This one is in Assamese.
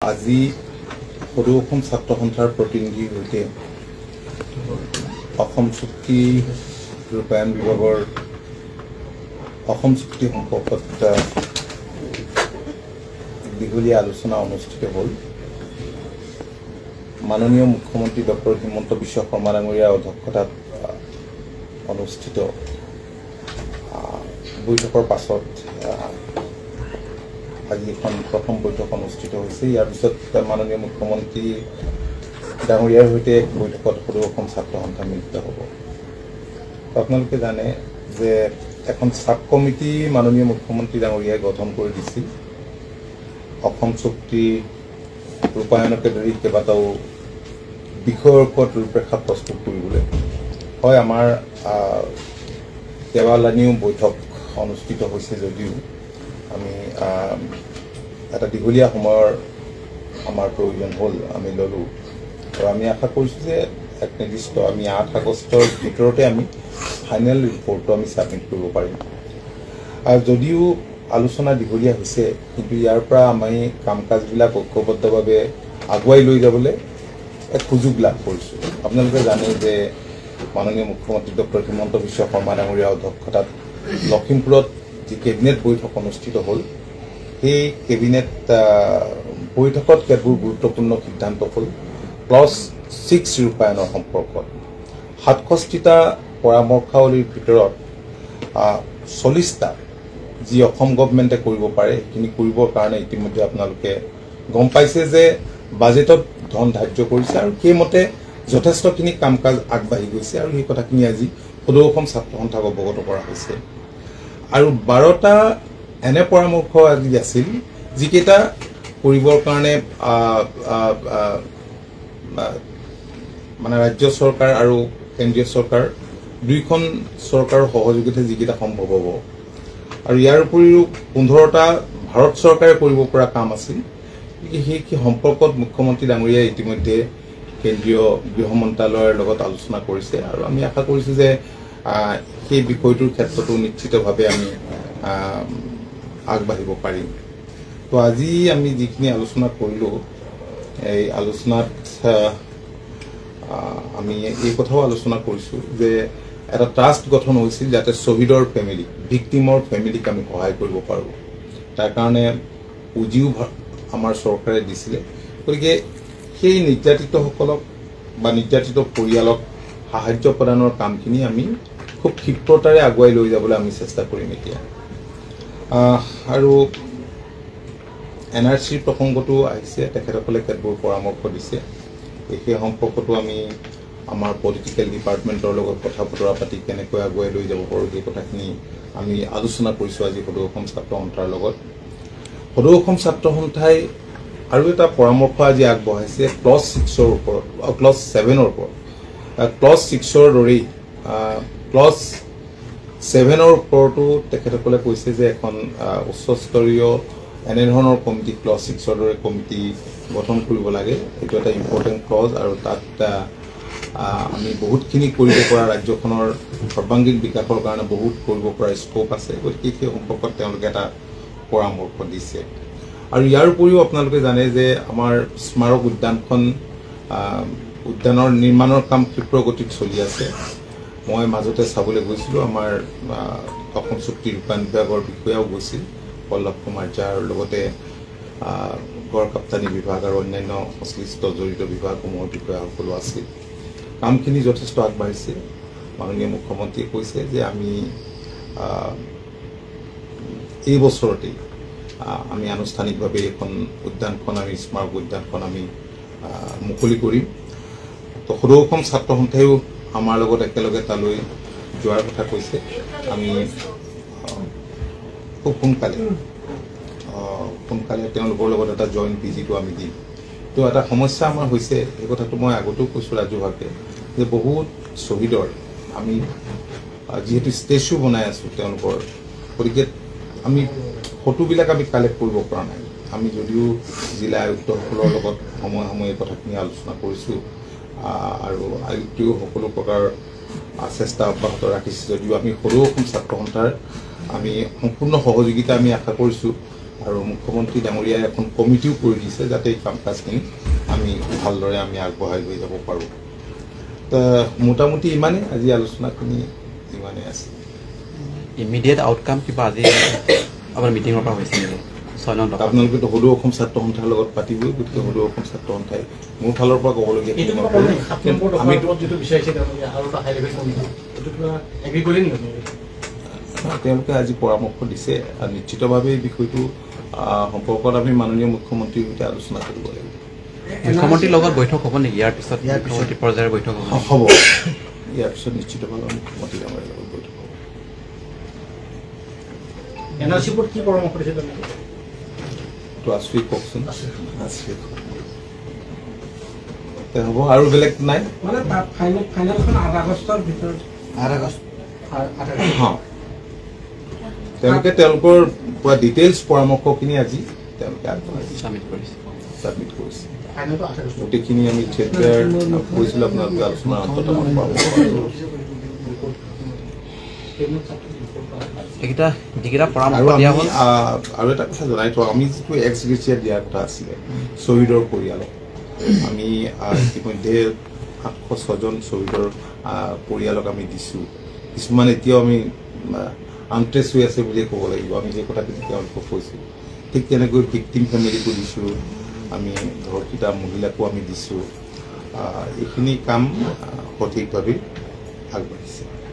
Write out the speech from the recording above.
আজি সদৌ অসম ছাত্ৰ সন্থাৰ প্ৰতিনিধিৰ সৈতে অসম চুক্তি ৰূপায়ণ বিভাগৰ অসম চুক্তি সম্পৰ্কত দীঘলীয়া আলোচনা অনুষ্ঠিত হ'ল। মাননীয় মুখ্যমন্ত্ৰী ডক্টৰ হিমন্ত বিশ্ব শৰ্মা ডাঙৰীয়াৰ অধ্যক্ষতাত অনুষ্ঠিত বৈঠকৰ পাছত আজি এখন প্ৰথম বৈঠক অনুষ্ঠিত হৈছে। ইয়াৰ পিছত মাননীয় মুখ্যমন্ত্ৰী ডাঙৰীয়াৰ সৈতে এক বৈঠকত সদৌ অসম ছাত্ৰ সন্থা মিলিত হ'ব। আপোনালোকে জানে যে এখন সাব কমিটি মাননীয় মুখ্যমন্ত্ৰী ডাঙৰীয়াই গঠন কৰি দিছিল অসম চুক্তি ৰূপায়ণকে ধৰি কেইবাটাও বিষয়ৰ ওপৰত ৰূপৰেখা প্ৰস্তুত কৰিবলৈ। হয়, আমাৰ কেইবালানিও বৈঠক অনুষ্ঠিত হৈছে যদিও আমি এটা দীঘলীয়া সময়ৰ আমাৰ প্ৰয়োজন হ'ল, আমি ল'লোঁ আৰু আমি আশা কৰিছোঁ যে এক নিৰ্দিষ্ট আমি 8 আগষ্টৰ ভিতৰতে আমি ফাইনেল ৰিপৰ্টটো আমি ছাবমিট কৰিব পাৰিম। যদিও আলোচনা দীঘলীয়া হৈছে, কিন্তু ইয়াৰ পৰা আমি কাম কাজবিলাক ঐক্যবদ্ধভাৱে আগুৱাই লৈ যাবলৈ এক সুযোগ লাভ কৰিছোঁ। আপোনালোকে জানে যে মাননীয় মুখ্যমন্ত্ৰী ডক্টৰ হিমন্ত বিশ্ব শৰ্মা ডাঙৰীয়াৰ অধ্যক্ষতাত লখিমপুৰত যি কেবিনেট বৈঠক অনুষ্ঠিত হ'ল, সেই কেবিনেট বৈঠকত কেতবোৰ গুৰুত্বপূৰ্ণ সিদ্ধান্ত হ'ল ক্লজ 6 ৰূপায়ণৰ সম্পৰ্কত। 67টা পৰামৰ্শাৱলীৰ ভিতৰত 40টা যি অসম গভৰ্ণমেণ্টে কৰিব পাৰে, সেইখিনি কৰিবৰ কাৰণে ইতিমধ্যে আপোনালোকে গম পাইছে যে বাজেটত ধন ধাৰ্য কৰিছে আৰু সেইমতে যথেষ্টখিনি কাম কাজ আগবাঢ়ি গৈছে আৰু সেই কথাখিনি আজি সদৌ অসম ছাত্ৰ সন্থাক অৱগত কৰা হৈছে। আৰু 12টা এনে পৰামৰ্শ আজি আছিল যিকেইটা কৰিবৰ কাৰণে মানে ৰাজ্য চৰকাৰ আৰু কেন্দ্ৰীয় চৰকাৰ দুইখন চৰকাৰৰ সহযোগিতাত যিকেইটা সম্ভৱ হ'ব। আৰু ইয়াৰ উপৰিও 15টা ভাৰত চৰকাৰে কৰিব পৰা কাম আছিল। সেই সম্পৰ্কত মুখ্যমন্ত্ৰী ডাঙৰীয়াই ইতিমধ্যে কেন্দ্ৰীয় গৃহ মন্ত্ৰালয়ৰ লগত আলোচনা কৰিছে আৰু আমি আশা কৰিছোঁ যে সেই বিষয়টোৰ ক্ষেত্ৰতো নিশ্চিতভাৱে আমি আগবাঢ়িব পাৰিম। তো আজি আমি যিখিনি আলোচনা কৰিলোঁ, এই আলোচনাত আমি এই কথাও আলোচনা কৰিছোঁ যে এটা ট্ৰাষ্ট গঠন হৈছিল যাতে শ্বহীদৰ ফেমিলি, ভিক্টিমৰ ফেমিলিক আমি সহায় কৰিব পাৰোঁ। তাৰ কাৰণে পুঁজিও আমাৰ চৰকাৰে দিছিলে। গতিকে সেই নিৰ্যাতিতসকলক বা নিৰ্যাতিত পৰিয়ালক সাহায্য প্ৰদানৰ কামখিনি আমি খুব ক্ষিপ্ৰতাৰে আগুৱাই লৈ যাবলৈ আমি চেষ্টা কৰিম এতিয়া। আৰু NRCৰ প্ৰসংগটো আহিছে, তেখেতসকলে কেতবোৰ পৰামৰ্শ দিছে। সেই সম্পৰ্কতো আমি আমাৰ পলিটিকেল ডিপাৰ্টমেণ্টৰ লগত কথা বতৰা পাতি কেনেকৈ আগুৱাই লৈ যাব পাৰোঁ সেই কথাখিনি আমি আলোচনা কৰিছোঁ আজি সদৌ অসম ছাত্ৰ সন্থাৰ লগত। সদৌ অসম ছাত্ৰ সন্থাই আৰু এটা পৰামৰ্শ আজি আগবঢ়াইছে ক্লজ 6ৰ ওপৰত, ক্লজ 7ৰ ওপৰত। ক্লজ 6ৰ দৰেই ক্লজ 7ৰ ওপৰতো তেখেতসকলে কৈছে যে এখন উচ্চস্তৰীয় এনেধৰণৰ কমিটি, ক্লজ 6ৰ দৰে কমিটি গঠন কৰিব লাগে। এইটো এটা ইম্পৰ্টেণ্ট ক্লজ আৰু তাত আমি বহুতখিনি কৰিব পৰা, ৰাজ্যখনৰ সৰ্বাংগীন বিকাশৰ কাৰণে বহুত কৰিব পৰা স্কোপ আছে। গতিকে সেই সম্পৰ্কত তেওঁলোকে এটা পৰামৰ্শ দিছে। আৰু ইয়াৰ উপৰিও আপোনালোকে জানে যে আমাৰ স্মাৰক উদ্যানৰ নিৰ্মাণৰ কাম ক্ষীপ্ৰ গতিত চলি আছে। মই মাজতে চাবলৈ গৈছিলোঁ, আমাৰ অসম চুক্তি ৰূপায়ণ বিভাগৰ বিষয়াও গৈছিল, পল্লৱ কুমাৰ ঝা, আৰু লগতে গড় কাপ্তানি বিভাগ আৰু অন্যান্য সংশ্লিষ্ট জড়িত বিভাগসমূহৰ বিষয়াসকলো আছিল। কামখিনি যথেষ্ট আগবাঢ়িছে। মাননীয় মুখ্যমন্ত্ৰীয়ে কৈছে যে আমি এই বছৰতেই আমি আনুষ্ঠানিকভাৱে এখন উদ্যানখন, আমি স্মাৰক উদ্যানখন আমি মুকলি কৰিম। তো সদৌ অসম ছাত্ৰ সন্থাইও আমাৰ লগত একেলগে তালৈ যোৱাৰ কথা কৈছে। আমি খুব সোনকালে তেওঁলোকৰ লগত এটা জইণ্ট ভিজিটো আমি দিম। তো এটা সমস্যা আমাৰ হৈছে, এই কথাটো মই আগতেও কৈছোঁ ৰাজহুৱাকৈ, যে বহুত শ্বহীদৰ আমি যিহেতু ষ্টেচু বনাই আছোঁ তেওঁলোকৰ, গতিকে আমি ফটোবিলাক আমি কালেক্ট কৰিব পৰা নাই। আমি যদিও জিলা আয়ুক্তসকলৰ লগত সময়ে সময়ে এই কথাখিনি আলোচনা কৰিছোঁ আৰু আয়ুক্তেও সকলো প্ৰকাৰ চেষ্টা অব্যাহত ৰাখিছে, যদিও আমি সদৌ অসম ছাত্ৰ সন্থাৰ আমি সম্পূৰ্ণ সহযোগিতা আমি আশা কৰিছোঁ আৰু মুখ্যমন্ত্ৰী ডাঙৰীয়াই এখন কমিটিও কৰি দিছে যাতে এই কাম কাজখিনি আমি ভালদৰে আমি আগবঢ়াই লৈ যাব পাৰোঁ। তো মোটামুটি ইমানেই আজি আলোচনাখিনি ইমানেই আছে। ইমিডিয়েট আউটকাম কিবা আজি আপোনাৰ মিটিঙৰ পৰা হৈছে নেকি? আপোনালোকেতো সদৌ অসম ছাত্ৰ সন্থাৰ লগত পাতিবই, গতিকে সদৌ অসম ছাত্ৰ সন্থাই মোৰ ফালৰ পৰা ক'বলগীয়া তেওঁলোকে আজি পৰামৰ্শ দিছে। নিশ্চিতভাৱে এই বিষয়টো সম্পৰ্কত আমি মাননীয় মুখ্যমন্ত্ৰীৰ সৈতে আলোচনা কৰিব লাগিব। মুখ্যমন্ত্ৰীৰ লগত বৈঠক হ'ব নেকি? ইয়াৰ পিছত মুখ্যমন্ত্ৰী পৰ্যায়ৰ বৈঠক হ'ব। ইয়াৰ পিছত নিশ্চিতভাৱে মুখ্যমন্ত্ৰী ডাঙৰীয়াৰ লগত বৈঠক হ'ব। এনআৰচিৰ কি পৰামৰ্শ দিছে তেওঁলোকে? আশ্ৰী কওকচোন। হ'ব আৰু বেলেগ নাই মানে ফাইনেলখন 8 আগষ্টৰ ভিতৰত। 8 আগষ্ট তেওঁলোকে তেওঁলোকৰ পৰা ডিটেইলছ পৰামৰ্শখিনি আজি তেওঁলোকে ছাবমিট কৰিছে। গোটেইখিনি আমি কৰিছিলোঁ আপোনালোকে আলোচনাৰ অন্তত আৰু এটা কথা জনাই থওঁ, আমি যিটো এক্স গ্ৰেচিয়া দিয়াৰ কথা আছিলে শ্বহীদৰ পৰিয়ালক, আমি ইতিমধ্যে 706জন শ্বহীদৰ পৰিয়ালক আমি দিছোঁ। কিছুমান এতিয়াও আমি আনট্ৰেছ হৈ আছে বুলিয়ে ক'ব লাগিব। আমি সেই কথাখিনি তেওঁলোকক কৈছোঁ। ঠিক তেনেকৈ ভিক্টিম ফেমিলিকো দিছোঁ, আমি ধৰ্ষিত মহিলাকো আমি দিছোঁ। এইখিনি কাম সঠিকভাৱে আগবাঢ়িছে।